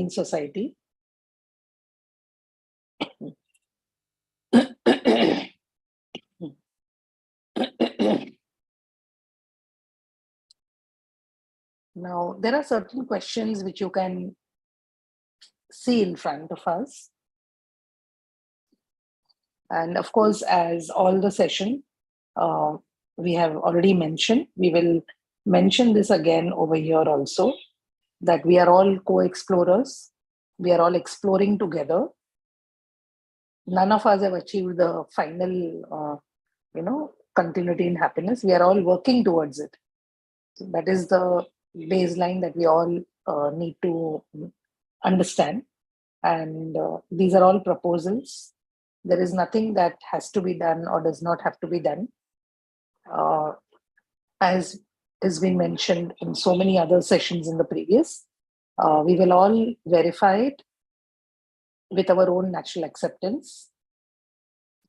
in society. Now, there are certain questions which you can see in front of us. And of course, as all the session we have already mentioned, we will mention this again over here also, that we are all co-explorers. We are all exploring together. None of us have achieved the final, continuity in happiness. We are all working towards it. So that is the baseline that we all need to understand. And these are all proposals. There is nothing that has to be done or does not have to be done. As has been mentioned in so many other sessions in the previous, we will all verify it with our own natural acceptance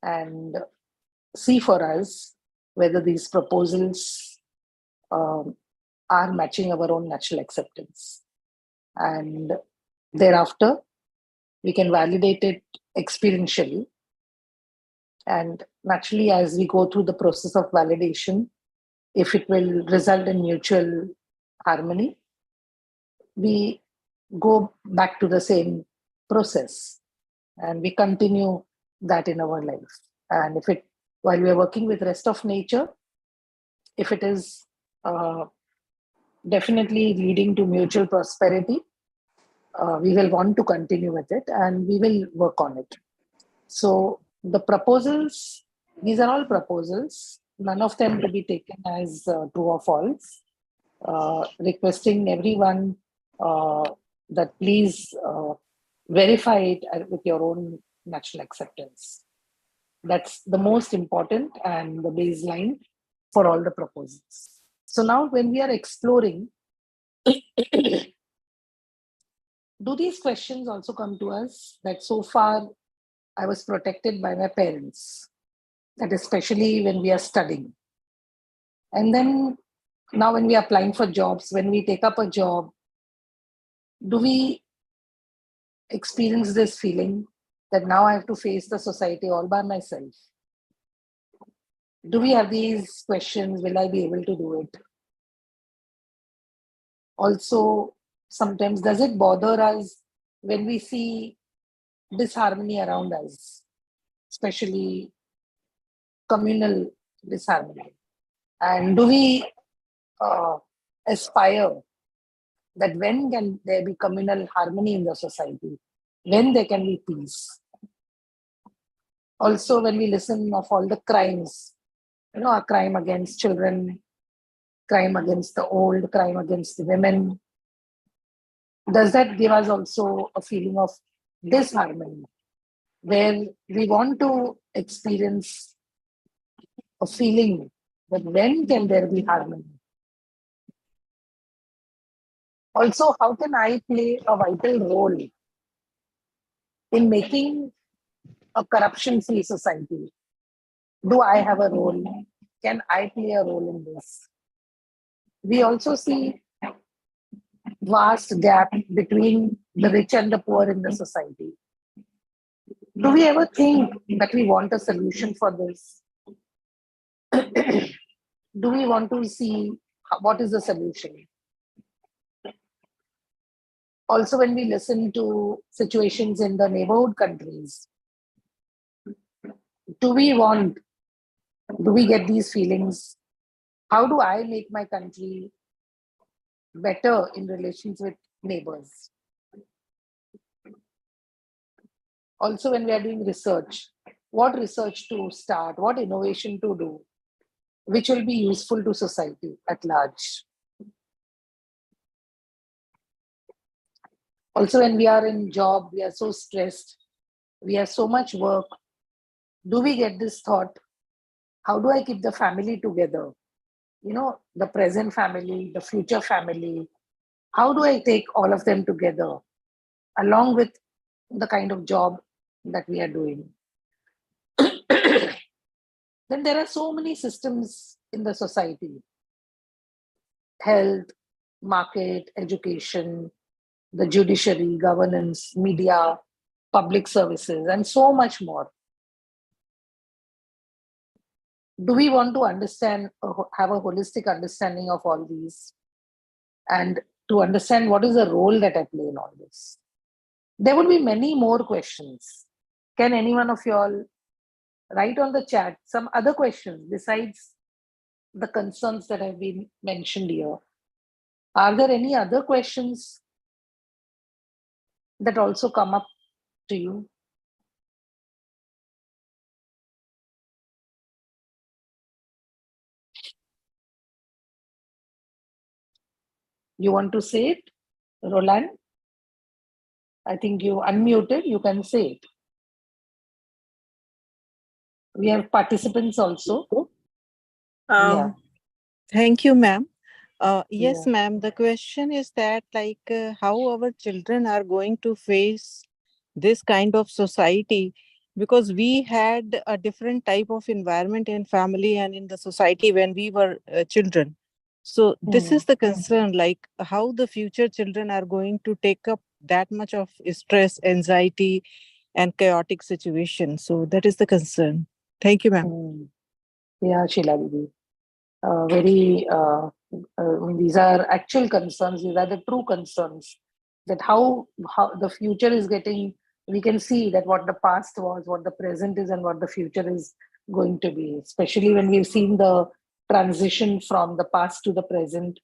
and see for us whether these proposals are matching our own natural acceptance. And thereafter, we can validate it experientially. And naturally, as we go through the process of validation, if it will result in mutual harmony, we go back to the same process and we continue that in our life. And if it, while we are working with rest of nature, if it is definitely leading to mutual prosperity, we will want to continue with it and we will work on it. So the proposals, these are all proposals, none of them to be taken as true or false. Requesting everyone that please verify it with your own natural acceptance. That's the most important and the baseline for all the proposals. So now when we are exploring, do these questions also come to us that so far I was protected by my parents, that especially when we are studying. And then now when we are applying for jobs, when we take up a job, do we experience this feeling that now I have to face the society all by myself? Do we have these questions? Will I be able to do it? Also, sometimes does it bother us when we see disharmony around us, especially communal disharmony? And do we aspire that when can there be communal harmony in the society? When there can be peace? Also, when we listen of all the crimes, a crime against children, crime against the old, crime against the women, does that give us also a feeling of disharmony, where we want to experience a feeling that when can there be harmony? Also, how can I play a vital role in making a corruption-free society? Do I have a role? Can I play a role in this? We also see vast gap between the rich and the poor in the society. Do we ever think that we want a solution for this? Do we want to see what is the solution? Also, when we listen to situations in the neighborhood countries, do we get these feelings? How do I make my country better in relations with neighbors? Also, when we are doing research, what research to start, what innovation to do, which will be useful to society at large? Also, when we are in job, we are so stressed, we have so much work. Do we get this thought, how do I keep the family together? The present family, the future family. How do I take all of them together along with the kind of job that we are doing? Then there are so many systems in the society: health, market, education, the judiciary, governance, media, public services, and so much more. Do we want to understand, have a holistic understanding of all these, and to understand what is the role that I play in all this? There would be many more questions. Can any one of you all write on the chat some other questions besides the concerns that have been mentioned here? Are there any other questions that also come up to you? You want to say it, Roland? I think you unmuted. You can say it. We have participants also. Yeah. Thank you, ma'am. Yes, Yeah. ma'am. The question is that, how our children are going to face this kind of society, because we had a different type of environment in family and in the society when we were children. So this is the concern, like how the future children are going to take up that much of stress, anxiety, and chaotic situation. So that is the concern. Thank you, ma'am. Yeah, Sheila Didi. These are actual concerns. These are the true concerns. That how the future is getting. We can see that what the past was, what the present is, and what the future is going to be. Especially when we've seen the transition from the past to the present,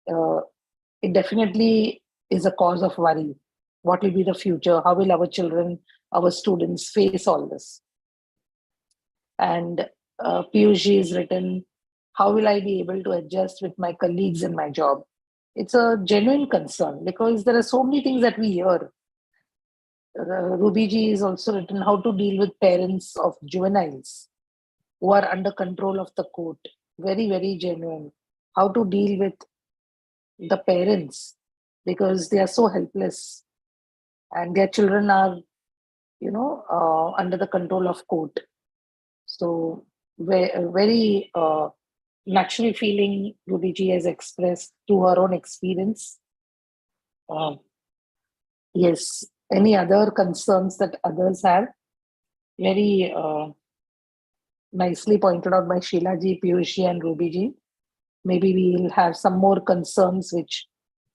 it definitely is a cause of worry. What will be the future? How will our children, our students face all this? And Piyush has written, how will I be able to adjust with my colleagues in my job? It's a genuine concern because there are so many things that we hear. Ruby ji has also written how to deal with parents of juveniles who are under control of the court. Very, very genuine. How to deal with the parents because they are so helpless and their children are, under the control of court. So very naturally feeling Ruby ji has expressed to her own experience. Yes. Any other concerns that others have? Very nicely pointed out by Sheila ji, Piyush ji, and Ruby ji. Maybe we'll have some more concerns which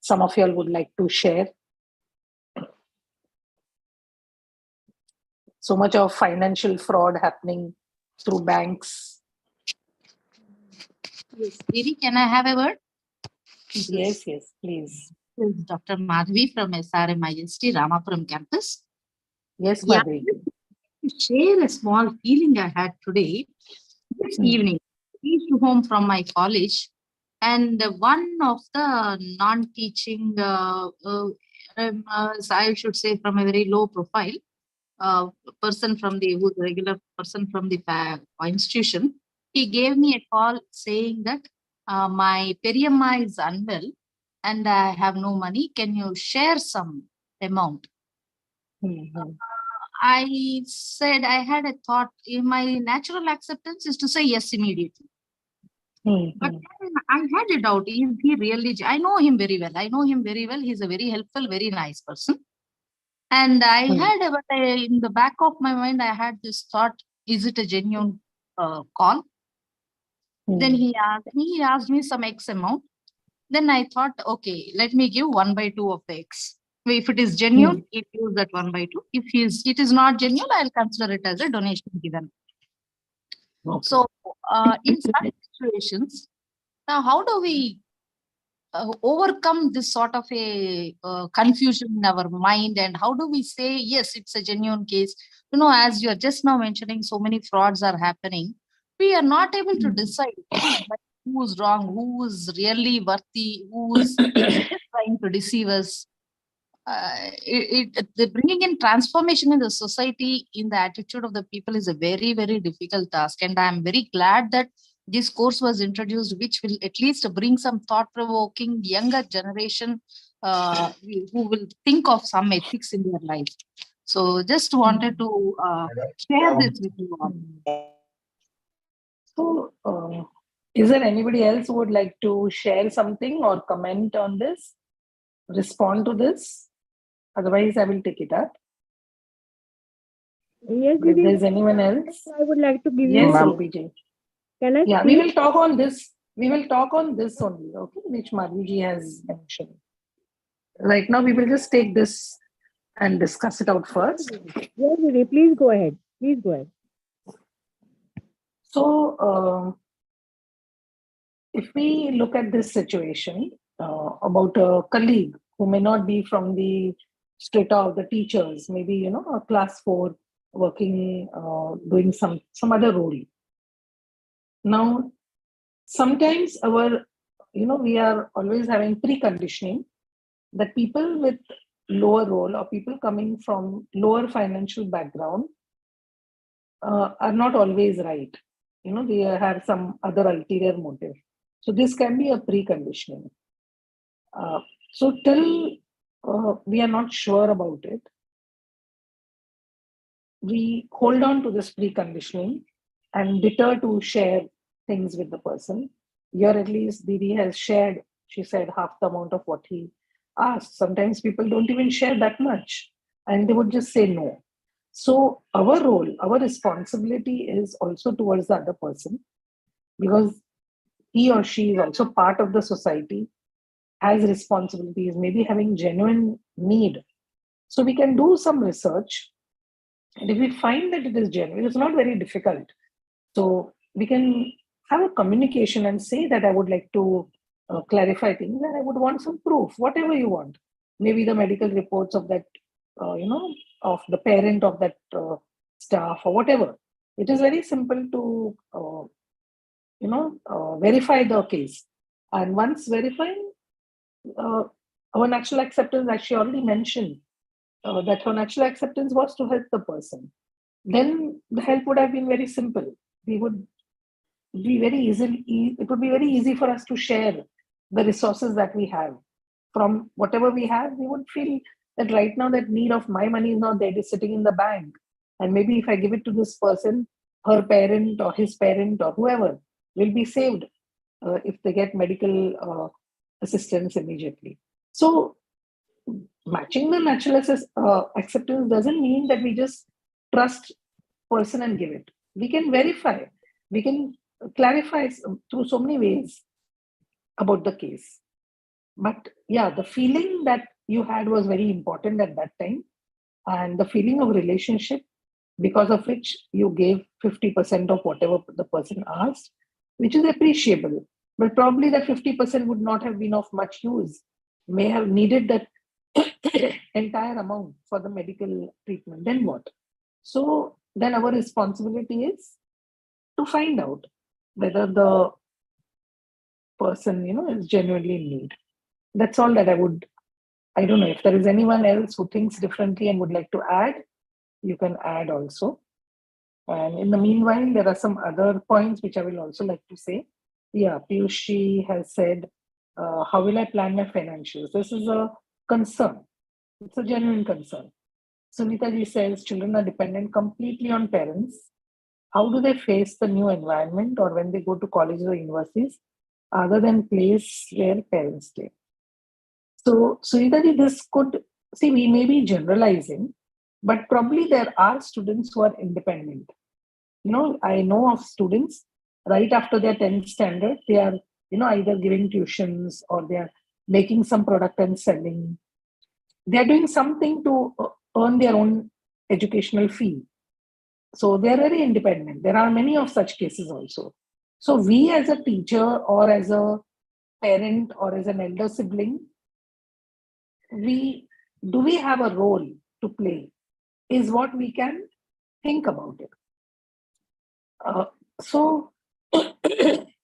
some of you all would like to share. So much of financial fraud happening through banks. Yes, Didi, can I have a word? Yes, please. This is Dr. Madhavi from SRM IST Ramapuram campus. Yes, Yeah, Madhavi. to share a small feeling I had today. This evening, I reached home from my college, and one of the non-teaching, I should say, from a very low profile person from the who's a regular person from the institution, he gave me a call saying that my Periyamma is unwell and I have no money. Can you share some amount? I said I had a thought. My natural acceptance is to say yes immediately. But then I had a doubt. Is he really? I know him very well. He's a very helpful, very nice person. And I had, in the back of my mind, I had this thought: is it a genuine call? Then he asked me some X amount. Then I thought, okay, let me give 1/2 of the X. If it is genuine, it gives that 1/2. If it is not genuine, I'll consider it as a donation given. Okay. So in such situations, now how do we overcome this sort of a confusion in our mind, and how do we say yes, it's a genuine case? As you are just now mentioning, so many frauds are happening. We are not able to decide who's wrong, who's really worthy, who's trying to deceive us. The bringing in transformation in the society, in the attitude of the people, is a very, very difficult task. And I am very glad that this course was introduced, which will at least bring some thought-provoking younger generation who will think of some ethics in their life. So just wanted to share this with you all. So, is there anybody else who would like to share something or comment on this? respond to this? Otherwise, I will take it up. Yes, If Didi. there's anyone else, I would like to give yes, you. Ruby. Can I Yeah, speak? we will talk on this. We will talk on this only, okay, which Madhuji has mentioned. Right now, we will just take this and discuss it out first. Yes, Didi, please go ahead. Please go ahead. So, if we look at this situation about a colleague who may not be from the strata of the teachers, maybe, you know, a class 4 working, doing some other role. Now, sometimes we are always having preconditioning that people with lower role or people coming from lower financial background are not always right. You know, they have some other ulterior motive. So this can be a preconditioning. So till we are not sure about it, we hold on to this preconditioning and deter to share things with the person. Here at least Didi has shared, she said, half the amount of what he asked. Sometimes people don't even share that much and they would just say no. So our role, our responsibility is also towards the other person, because he or she is also part of the society, has responsibilities, maybe having genuine need. So we can do some research, and if we find that it is genuine, it's not very difficult. So we can have a communication and say that I would like to clarify things and I would want some proof, whatever you want. Maybe the medical reports of that, of the parent of that staff or whatever. It is very simple to, verify the case. And once verifying, our natural acceptance, as she already mentioned, that her natural acceptance was to help the person. Then the help would have been very simple. We would be very easily, it would be very easy for us to share the resources that we have. From whatever we have, we would feel that right now that need of my money is not there, it is sitting in the bank. And maybe if I give it to this person, her parent or his parent or whoever will be saved if they get medical assistance immediately. So matching the natural acceptance doesn't mean that we just trust person and give it. We can verify, we can clarify through so many ways about the case. But yeah, the feeling that you had was very important at that time, and the feeling of relationship, because of which you gave 50% of whatever the person asked, which is appreciable. But probably that 50% would not have been of much use, may have needed that entire amount for the medical treatment. Then what? So then our responsibility is to find out whether the person, is genuinely in need. That's all that I don't know if there is anyone else who thinks differently and would like to add, you can add also. And in the meanwhile, there are some other points which I will also like to say. Yeah, Piyushi has said, how will I plan my financials? This is a concern. It's a genuine concern. Sunita ji says, children are dependent completely on parents. How do they face the new environment or when they go to colleges or universities, other than place where parents stay? So, Sunita ji, this could, see, we may be generalizing, but probably there are students who are independent. I know of students right after their 10th standard, they are, either giving tuitions or they are making some product and selling. They are doing something to earn their own educational fee. So they are very independent. There are many of such cases also. So we as a teacher or as a parent or as an elder sibling, we have a role to play is what we can think about it. So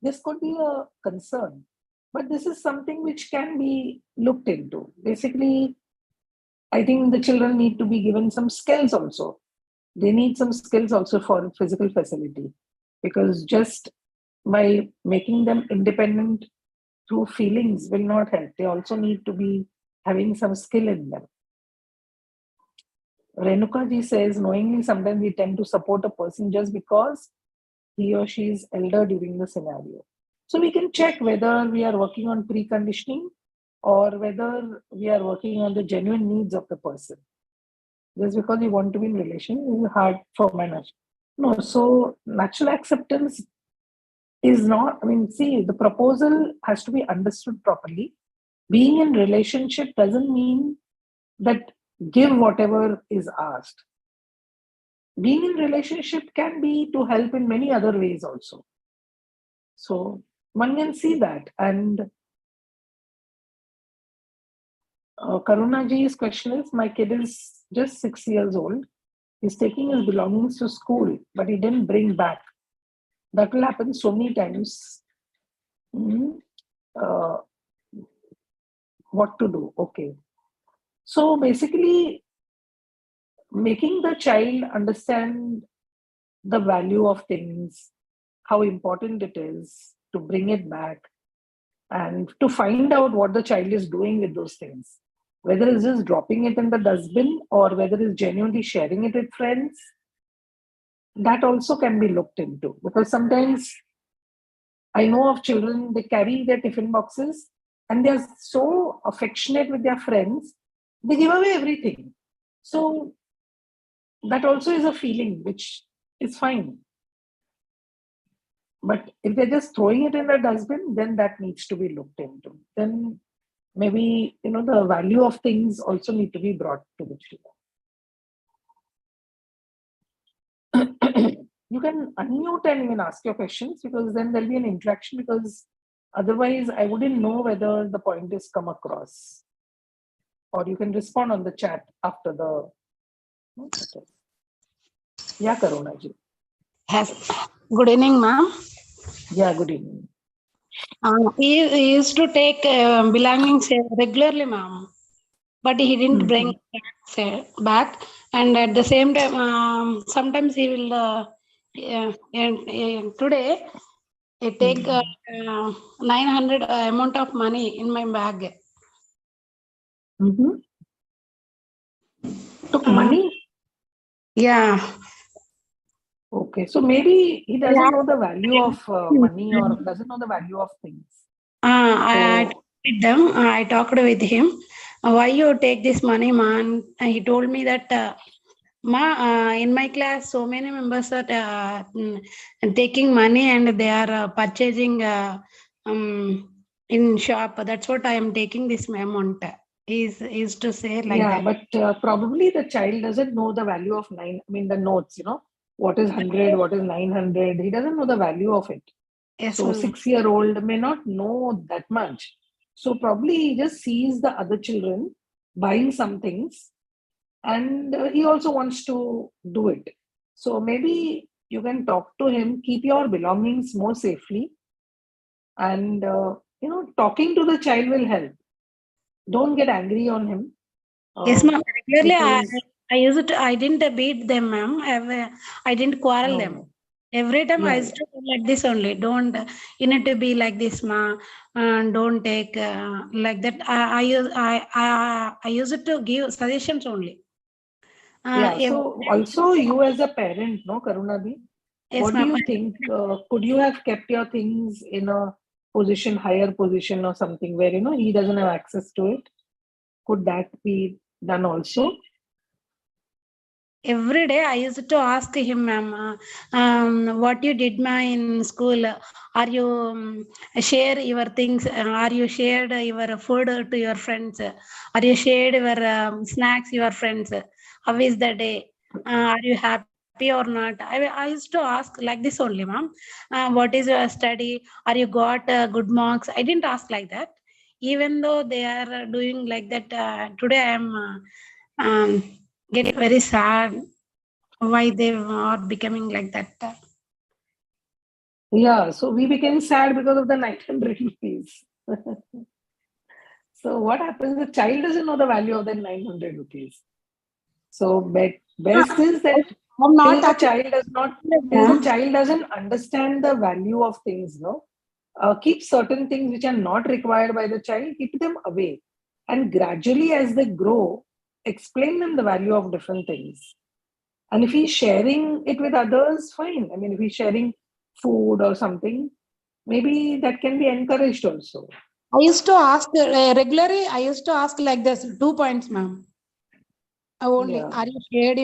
this could be a concern, but this is something which can be looked into. Basically, I think the children need to be given some skills also. They need some skills also for physical facility, because just by making them independent through feelings will not help. They also need to be having some skill in them. Renuka ji says, knowingly sometimes we tend to support a person just because he or she is elder during the scenario. So we can check whether we are working on preconditioning or whether we are working on the genuine needs of the person. Just because you want to be in relation is hard for my nature. No, so natural acceptance is not, I mean, see, the proposal has to be understood properly. Being in relationship doesn't mean that give whatever is asked. Being in relationship can be to help in many other ways also. So one can see that. And Karunaji's question is, my kid is just 6 years old. He's taking his belongings to school, but he didn't bring back. That will happen so many times. What to do? Okay. So basically, making the child understand the value of things, how important it is to bring it back, and to find out what the child is doing with those things. Whether it's just dropping it in the dustbin or whether it's genuinely sharing it with friends, that also can be looked into. Because sometimes I know of children, they carry their tiffin boxes and they're so affectionate with their friends, they give away everything. So that also is a feeling which is fine. But if they're just throwing it in the dustbin, then that needs to be looked into. Then maybe, the value of things also need to be brought to the children. You can unmute and even ask your questions, because then there'll be an interaction, because otherwise I wouldn't know whether the point is come across. Or you can respond on the chat after the... Yeah, Karunaji. Good evening, ma'am. Yeah, good evening. He used to take belongings regularly, ma'am, but he didn't bring back. And at the same time, sometimes he will. Today, he take 900 amount of money in my bag. Took money? Yeah. Okay, so maybe he doesn't know the value of money, or doesn't know the value of things. I talked with him. Why you take this money, man? And he told me that, in my class, so many members are taking money and they are purchasing in shop. That's what I am taking this amount. Is to say like that. But probably the child doesn't know the value of the notes, what is 100, what is 900. He doesn't know the value of it. Yes, so 6-year-old may not know that much. So probably he just sees the other children buying some things, and he also wants to do it. So maybe you can talk to him, keep your belongings more safely, and talking to the child will help. Don't get angry on him. Yes, ma'am. Regularly, because I didn't beat them, ma'am. I didn't quarrel them. Every time I used to do like this only. Don't, you need to be like this, ma. Don't take like that. I used to give suggestions only. So also you as a parent, no, Karunadi, Yes, what do ma'am. you think? Could you have kept your things in a higher position or something where, he doesn't have access to it? Could that be done also? Every day I used to ask him, ma'am, what you did, ma, in school? Are you share your things? Are you shared your food to your friends? Are you shared your snacks your friends? How is the day? Are you happy or not? I used to ask like this only, ma'am. What is your study? Are you got good marks? I didn't ask like that. Even though they are doing like that, today I am get very sad why they are becoming like that. Yeah, so we became sad because of the 900 rupees. So what happens? The child doesn't know the value of the 900 rupees. So best is that till the child doesn't understand the value of things, no? Keep certain things which are not required by the child, keep them away. And gradually as they grow, explain them the value of different things. And if he's sharing it with others, fine. I mean, if he's sharing food or something, maybe that can be encouraged also. I used to ask regularly. I used to ask like this 2 points, ma'am. Only Yeah. are you shared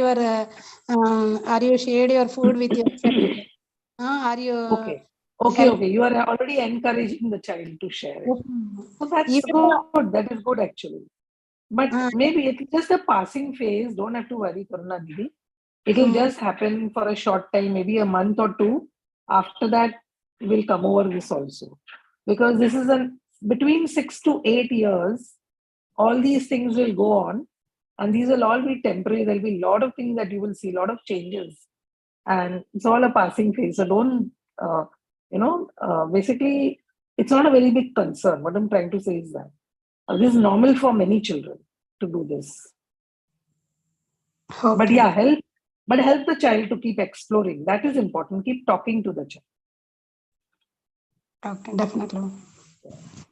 your food with your friends? Are you Okay. Okay. help? Okay. You are already encouraging the child to share it. Yes, ma'am. So that's Even the, good. That is good actually. But maybe it's just a passing phase. Don't have to worry, Karuna Didi. It'll just happen for a short time, maybe a month or two. After that, we'll come over this also. Because this is between 6 to 8 years, all these things will go on. And these will all be temporary. There'll be a lot of things that you will see, a lot of changes. And it's all a passing phase. So don't, basically, it's not a very big concern. What I'm trying to say is that this is normal for many children to do this. But okay. yeah, help the child to keep exploring. That is important. Keep talking to the child. Okay, definitely.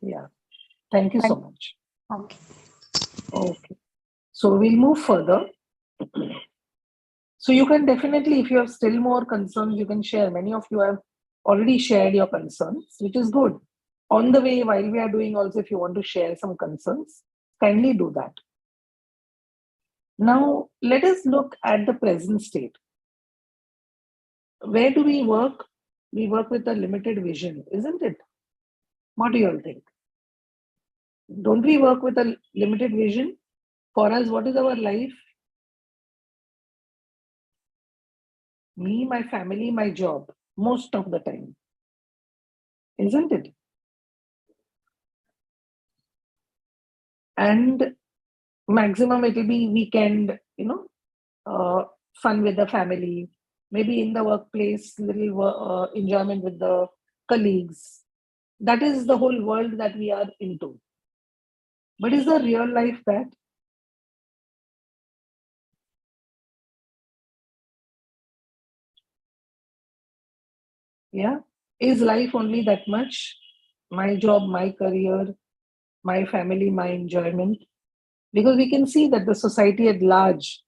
Yeah. Thank you so much. Okay. Okay. So we'll move further. So you can definitely, if you have still more concerns, you can share. Many of you have already shared your concerns, which is good. On the way, while we are doing also, if you want to share some concerns, kindly do that. Now, let us look at the present state. Where do we work? We work with a limited vision, isn't it? What do you all think? Don't we work with a limited vision? For us, what is our life? Me, my family, my job, most of the time. Isn't it? And maximum it will be weekend, fun with the family, maybe in the workplace, little enjoyment with the colleagues. That is the whole world that we are into. But is the real life that? Yeah. Is life only that much? My job, my career, my family, my enjoyment? Because we can see that the society at large,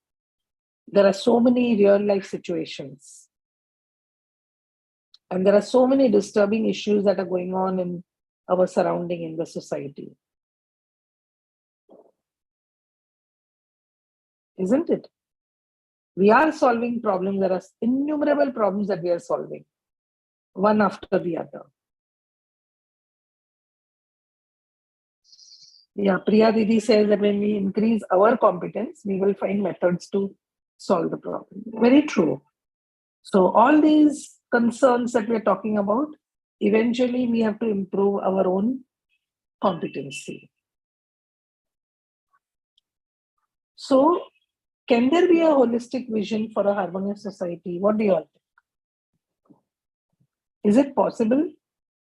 there are so many real life situations. And there are so many disturbing issues that are going on in our surrounding in the society. Isn't it? We are solving problems. There are innumerable problems that we are solving, one after the other. Yeah, Priya Didi says that when we increase our competence, we will find methods to solve the problem. Very true. So all these concerns that we're talking about, eventually we have to improve our own competency. So can there be a holistic vision for a harmonious society? What do you all think? Is it possible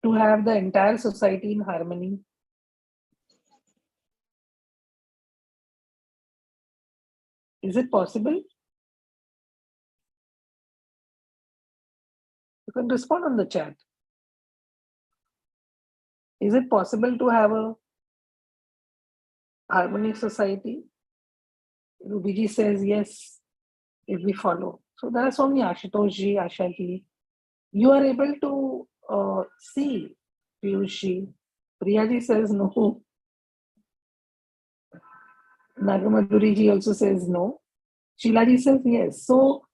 to have the entire society in harmony? Is it possible? You can respond on the chat. Is it possible to have a harmonious society? Rubiji says yes, if we follow. So there are so many Ashutoshji, Ashaji. You are able to see Piyushji. Priyaji says no. Nagamaduriji also says no. Shilaji says yes. So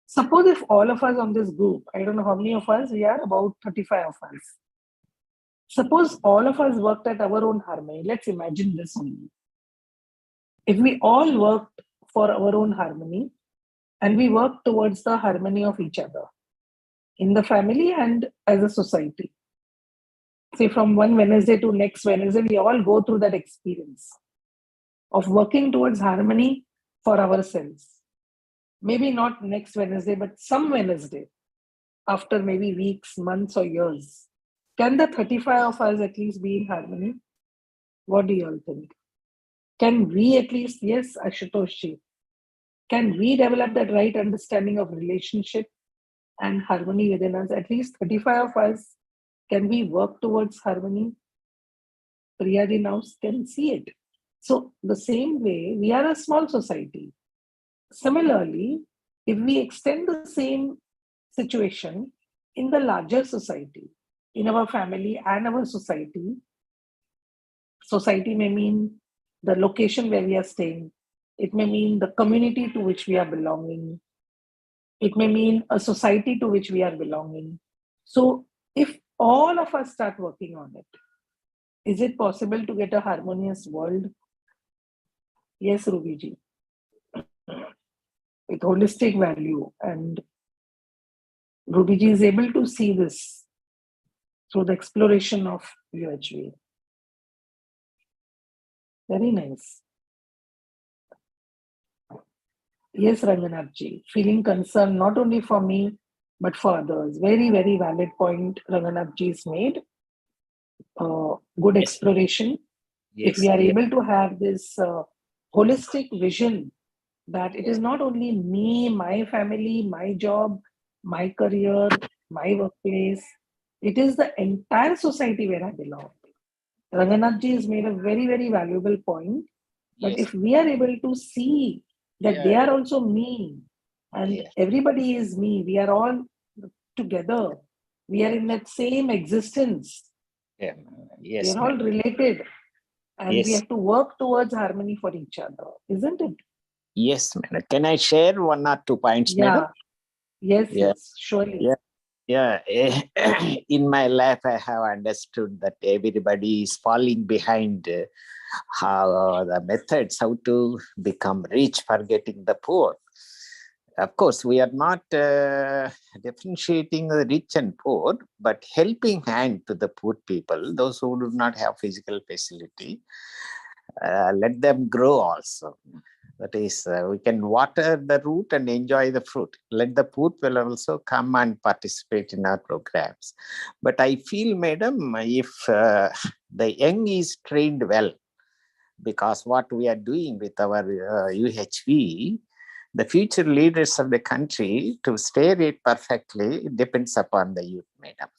suppose if all of us on this group, I don't know how many of us, we are about 35 of us. Suppose all of us worked at our own harmony. Let's imagine this only. If we all worked for our own harmony and we work towards the harmony of each other in the family and as a society. Say from one Wednesday to next Wednesday, we all go through that experience of working towards harmony for ourselves. Maybe not next Wednesday, but some Wednesday after maybe weeks, months, or years. Can the 35 of us at least be in harmony? What do you all think? Can we at least, yes, Ashutoshji, can we develop that right understanding of relationship and harmony within us? At least 35 of us, can we work towards harmony? Priyadi now can see it. So the same way, we are a small society. Similarly, if we extend the same situation in the larger society, in our family and our society, society may mean the location where we are staying. It may mean the community to which we are belonging. It may mean a society to which we are belonging. So if all of us start working on it, is it possible to get a harmonious world? Yes, Rubiji. With holistic value, and Rubiji is able to see this through the exploration of UHV. Very nice. Yes, Ranganathji, feeling concern not only for me, but for others. Very, very valid point Ranganathji has made. Good exploration. Yes, If we are yes. able to have this holistic vision that it is not only me, my family, my job, my career, my workplace, it is the entire society where I belong. Ranganathji has made a very, very valuable point. But Yes. if we are able to see that they are also me and everybody is me, we are all together, we are in that same existence, Yeah. we Yes, are all ma'am. related, and we Yes. have to work towards harmony for each other, isn't it? Yes, madam. Can I share 1 or 2 points, madam? Yes, Yeah. yes, surely. Yeah. Yeah, in my life, I have understood that everybody is falling behind how the methods how to become rich, forgetting the poor. Of course, we are not differentiating the rich and poor, but helping hand to the poor people, those who do not have physical facility. Let them grow also. That is, we can water the root and enjoy the fruit. Let the poor people also come and participate in our programs. But I feel, madam, if the young is trained well, because what we are doing with our UHV, the future leaders of the country, to steer it perfectly, it depends upon the youth, madam.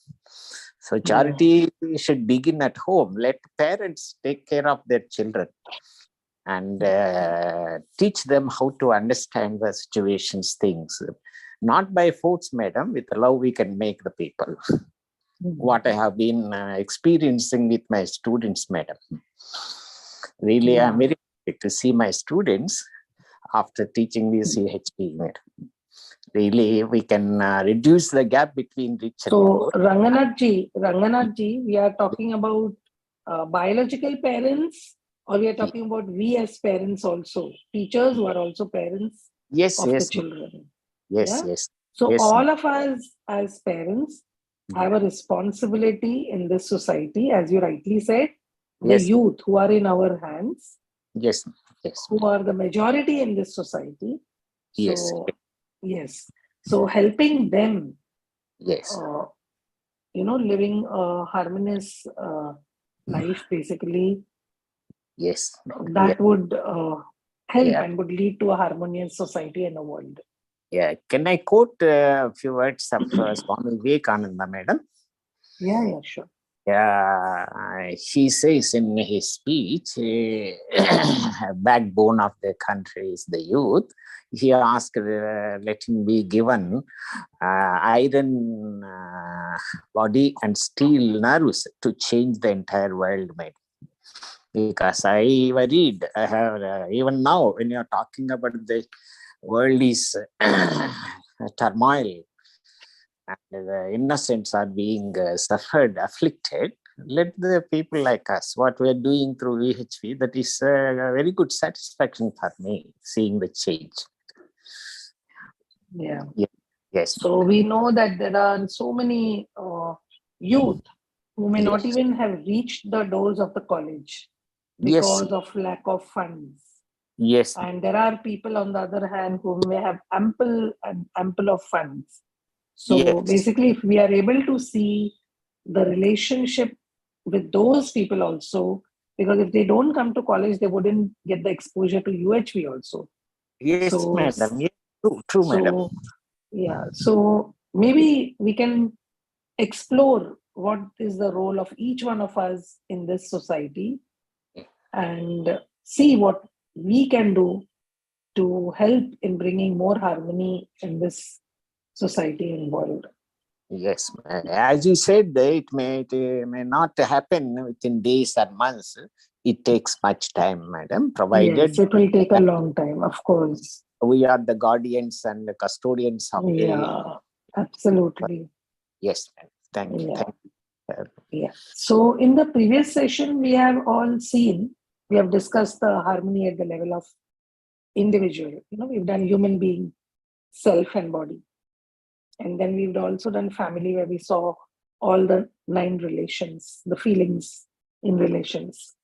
So charity should begin at home. Let parents take care of their children and teach them how to understand the situations, things. Not by force, madam. With love, we can make the people. What I have been experiencing with my students, madam. Really, I'm very happy to see my students after teaching this UHV, madam. Really, we can reduce the gap between rich and poor. So, Ranganathji, we are talking about biological parents, or we are talking about we as parents also, teachers who are also parents of the children. Yes, yes. So yes, all of us as parents have a responsibility in this society, as you rightly said, the youth who are in our hands, yes, yes, who are the majority in this society. yes, So, yes. So helping them, yes, living a harmonious life, basically, yes, that would help and would lead to a harmonious society and a world. Yeah, can I quote a few words of Swami Vivekananda, madam? Yeah, sure. Yeah, he says in his speech, backbone of the country is the youth. He asked, let him be given iron body and steel nerves to change the entire world, madam. Because I read, I have even now when you're talking about the world is turmoil and the innocents are being suffered, afflicted. Let the people like us, what we are doing through UHV, that is a very good satisfaction for me, seeing the change. Yeah. Yes. So we know that there are so many youth who may not even have reached the doors of the college because of lack of funds. Yes. And there are people on the other hand who may have ample of funds. So basically, if we are able to see the relationship with those people also, because if they don't come to college, they wouldn't get the exposure to UHV also. Yes, so, madam. Yes, true, madam. Yeah. So maybe we can explore what is the role of each one of us in this society and see what we can do to help in bringing more harmony in this society and world. Yes, as you said, it may not happen within days or months. it takes much time, madam, Yes, provided it will take a long time, of course. we are the guardians and the custodians of the. Yeah, absolutely. Yes, ma'am. Thank you. Yeah. Thank you. Yeah. So in the previous session, we have all seen, we have discussed the harmony at the level of individual. We've done human being, self and body. And then we've also done family, where we saw all the 9 relations, the feelings in relations.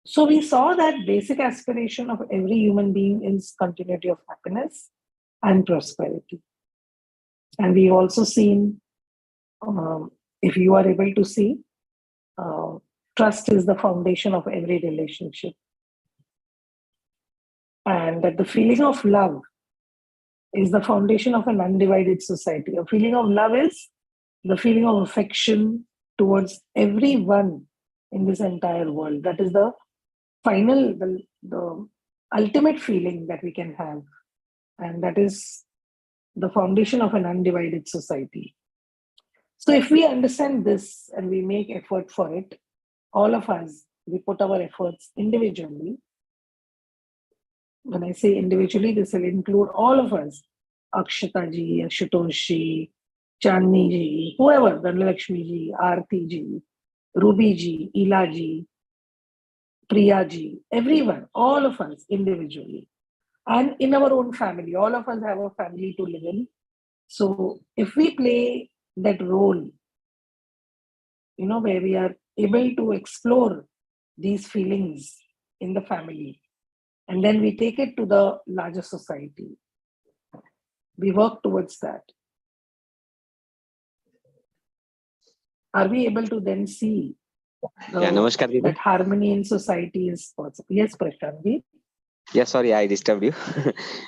So we saw that basic aspiration of every human being is continuity of happiness and prosperity. And we've also seen, if you are able to see, trust is the foundation of every relationship. And that the feeling of love is the foundation of an undivided society. A feeling of love is the feeling of affection towards everyone in this entire world. That is the final, the ultimate feeling that we can have. And that is the foundation of an undivided society. So if we understand this and we make effort for it, all of us, we put our efforts individually. When I say individually, this will include all of us, Akshata ji, Ashutosh ji, Chandni ji, whoever, Dhanlakshmi ji, Aarti ji, Ruby ji, Ila ji, Priya ji, everyone, all of us individually. And in our own family, all of us have a family to live in. So if we play that role, where we are able to explore these feelings in the family, and then we take it to the larger society, we work towards that. Are we able to then see Namaskar, Didi. that harmony in society is possible? Yes, Prashant. Yeah, sorry, I disturbed you.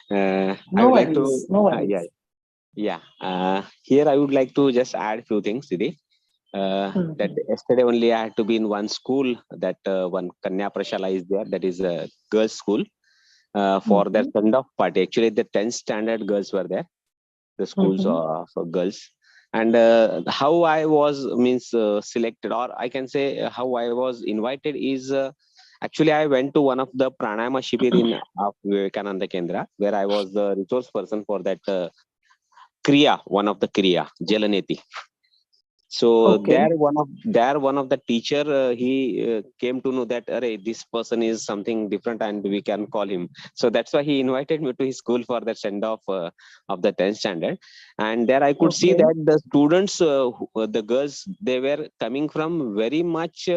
I No would like to, worries, no worries. here I would like to just add few things, Didi. That yesterday only I had to be in one school, that one Kanya Prashala is there, that is a girls' school, for their send-off party. Actually, the 10th standard girls were there, the schools for girls. And how I was selected, or I can say how I was invited is, actually I went to one of the pranayama shibir in Vivekananda Kendra, where I was the resource person for that kriya, one of the kriya, Jalaneti. So there one of the teacher, he came to know that this person is something different and we can call him. So that's why he invited me to his school for the send off of the 10th standard. And there I could see that the students, the girls, they were coming from very much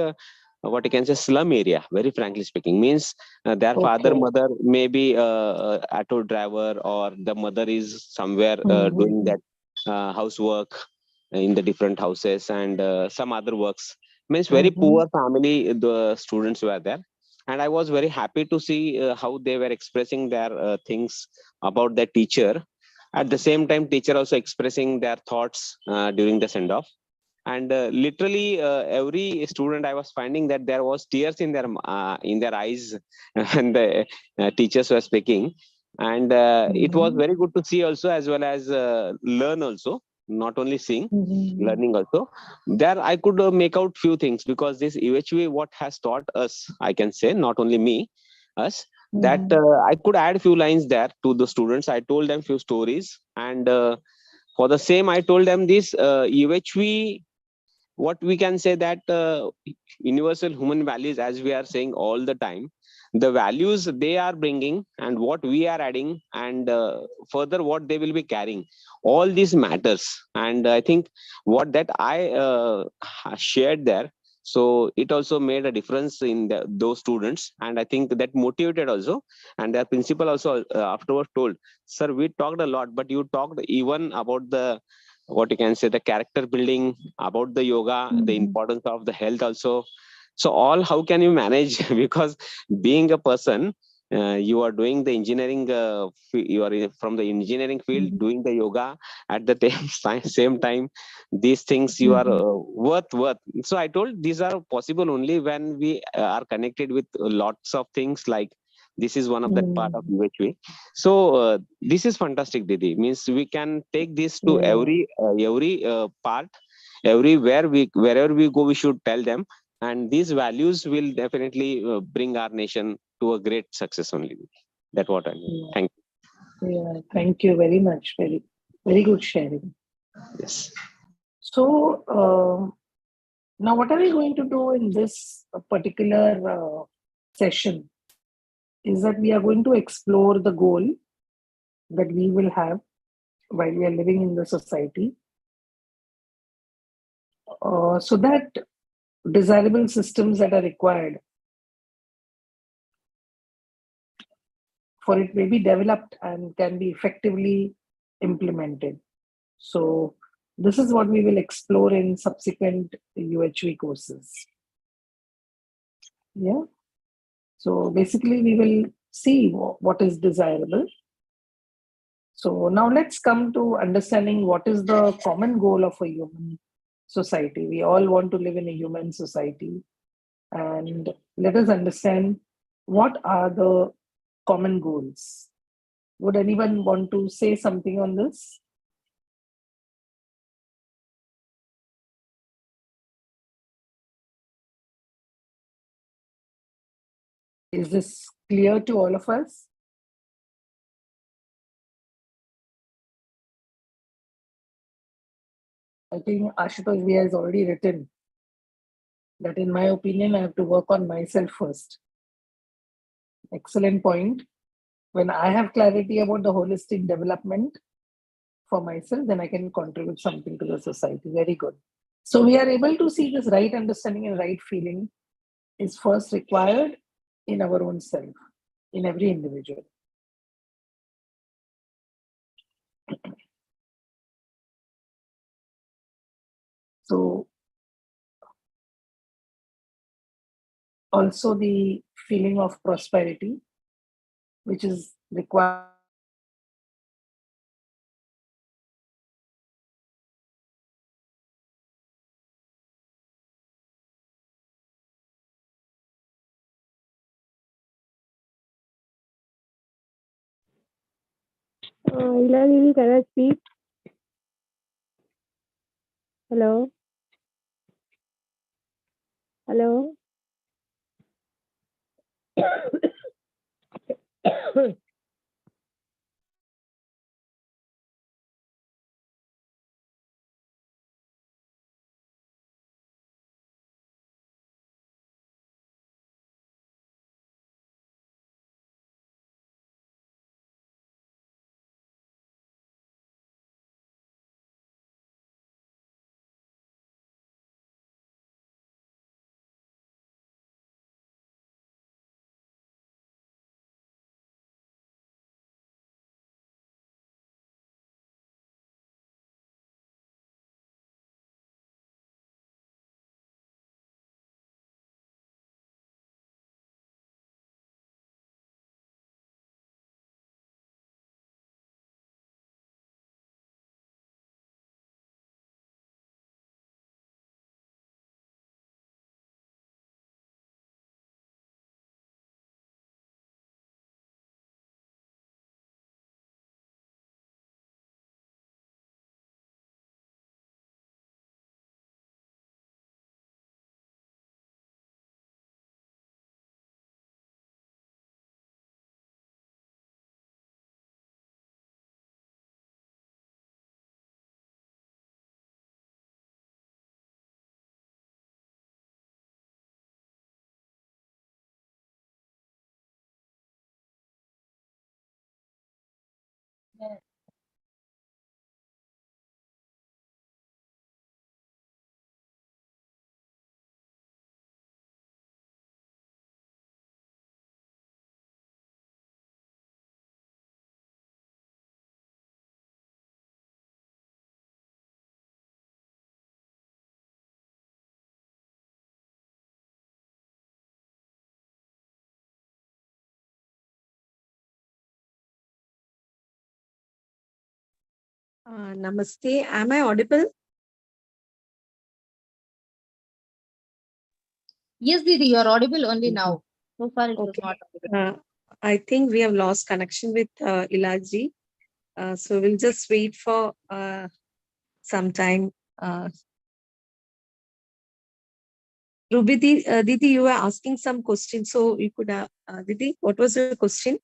what you can say slum area, very frankly speaking. Means their father, mother may be auto driver, or the mother is somewhere doing that housework in the different houses, and some other works. Means very poor family the students were there. And I was very happy to see how they were expressing their things about their teacher. At the same time, teacher also expressing their thoughts during the send off. And literally every student, I was finding that there was tears in their eyes when the teachers were speaking. And it was very good to see also, as well as learn also, not only seeing, learning also. There I could make out few things, because this UHV what has taught us, I can say, not only me, us, that I could add few lines there to the students. I told them few stories, and for the same I told them this UHV, what we can say, that universal human values, as we are saying all the time, the values they are bringing and what we are adding, and further what they will be carrying, all these matters. And I think what that I shared there, so it also made a difference in those students, and I think that motivated also. And their principal also afterwards told, sir, we talked a lot, but you talked even about the, what you can say, the character building, about the yoga, the importance of the health also. So all, how can you manage? Because being a person, you are doing the engineering, you are from the engineering field, doing the yoga at the same time, these things you are worth. So I told, these are possible only when we are connected with lots of things, like this is one of that part of UHV. So this is fantastic, Didi. Means we can take this to every part, everywhere wherever we go, we should tell them And these values will definitely bring our nation to a great success only. That's what I mean. Yeah. Thank Yeah, thank you very much. Very, very good sharing. you. Yes. So, now what are we going to do in this particular session is that we are going to explore the goal that we will have while we are living in the society, so that desirable systems that are required for it may be developed and can be effectively implemented. So this is what we will explore in subsequent UHV courses. Yeah. So basically we will see what is desirable. So now let's come to understanding what is the common goal of a human society. We all want to live in a human society. And let us understand what are the common goals. Would anyone want to say something on this? Is this clear to all of us? I think Ashutosh Bhaiya has already written that, in my opinion, I have to work on myself first. Excellent point. When I have clarity about the holistic development for myself, then I can contribute something to the society. Very good. So we are able to see this right understanding and right feeling is first required in our own self, in every individual. So also the feeling of prosperity, which is required. Ilani, can I speak? Hello? Hello? Namaste. Am I audible? Yes, Didi, you're audible only now. So far, it was Okay. not audible. I think we have lost connection with Ilaji. So we'll just wait for some time. Ruby Didi, you were asking some questions, so you could, Didi, what was your question?